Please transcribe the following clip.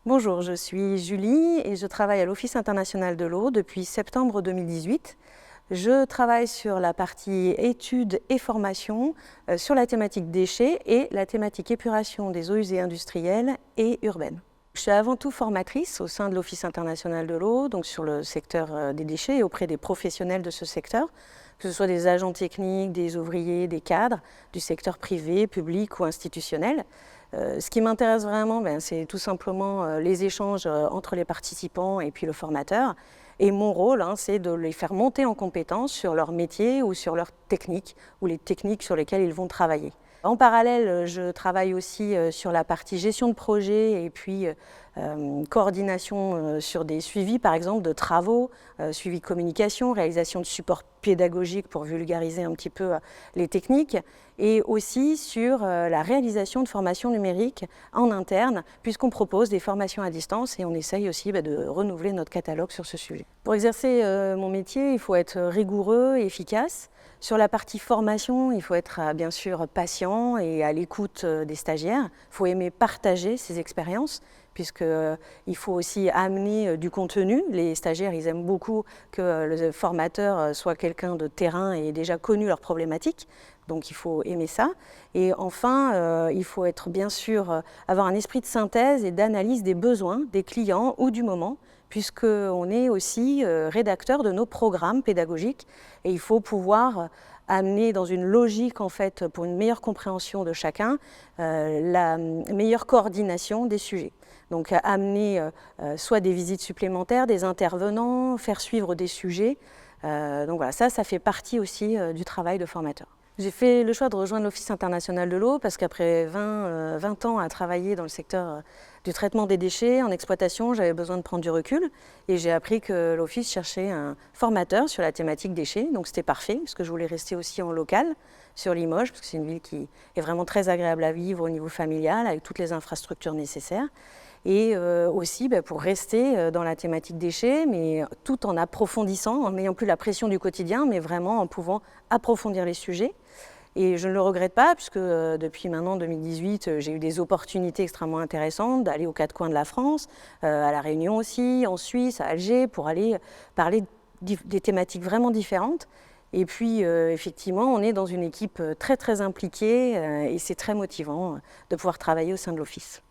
Bonjour, je suis Julie et je travaille à l'Office international de l'eau depuis septembre 2018. Je travaille sur la partie études et formation sur la thématique déchets et la thématique épuration des eaux usées industrielles et urbaines. Je suis avant tout formatrice au sein de l'Office international de l'eau, donc sur le secteur des déchets et auprès des professionnels de ce secteur, que ce soit des agents techniques, des ouvriers, des cadres, du secteur privé, public ou institutionnel. Ce qui m'intéresse vraiment, c'est tout simplement les échanges entre les participants et puis le formateur. Et mon rôle, c'est de les faire monter en compétence sur leur métier ou sur leurs techniques ou les techniques sur lesquelles ils vont travailler. En parallèle, je travaille aussi sur la partie gestion de projet et puis coordination sur des suivis, par exemple, de travaux, suivi communication, réalisation de supports pédagogiques pour vulgariser un petit peu les techniques, et aussi sur la réalisation de formations numériques en interne, puisqu'on propose des formations à distance et on essaye aussi de renouveler notre catalogue sur ce sujet. Pour exercer mon métier, il faut être rigoureux et efficace. Sur la partie formation, il faut être bien sûr patient et à l'écoute des stagiaires. Il faut aimer partager ses expériences, puisqu'il faut aussi amener du contenu. Les stagiaires, ils aiment beaucoup que le formateur soit quelqu'un de terrain et ait déjà connu leurs problématiques. Donc il faut aimer ça. Et enfin, il faut être bien sûr avoir un esprit de synthèse et d'analyse des besoins des clients ou du moment, puisqu'on est aussi rédacteur de nos programmes pédagogiques et il faut pouvoir amener dans une logique, en fait, pour une meilleure compréhension de chacun, la meilleure coordination des sujets. Donc amener soit des visites supplémentaires, des intervenants, faire suivre des sujets. Donc voilà, ça fait partie aussi du travail de formateur. J'ai fait le choix de rejoindre l'Office international de l'eau parce qu'après 20 ans à travailler dans le secteur du traitement des déchets en exploitation, j'avais besoin de prendre du recul et j'ai appris que l'Office cherchait un formateur sur la thématique déchets, donc c'était parfait parce que je voulais rester aussi en local sur Limoges parce que c'est une ville qui est vraiment très agréable à vivre au niveau familial avec toutes les infrastructures nécessaires. Et aussi pour rester dans la thématique déchets, mais tout en approfondissant, en n'ayant plus la pression du quotidien, mais vraiment en pouvant approfondir les sujets. Et je ne le regrette pas, puisque depuis maintenant 2018, j'ai eu des opportunités extrêmement intéressantes d'aller aux quatre coins de la France, à La Réunion aussi, en Suisse, à Alger, pour aller parler des thématiques vraiment différentes. Et puis, effectivement, on est dans une équipe très, très impliquée et c'est très motivant de pouvoir travailler au sein de l'Office.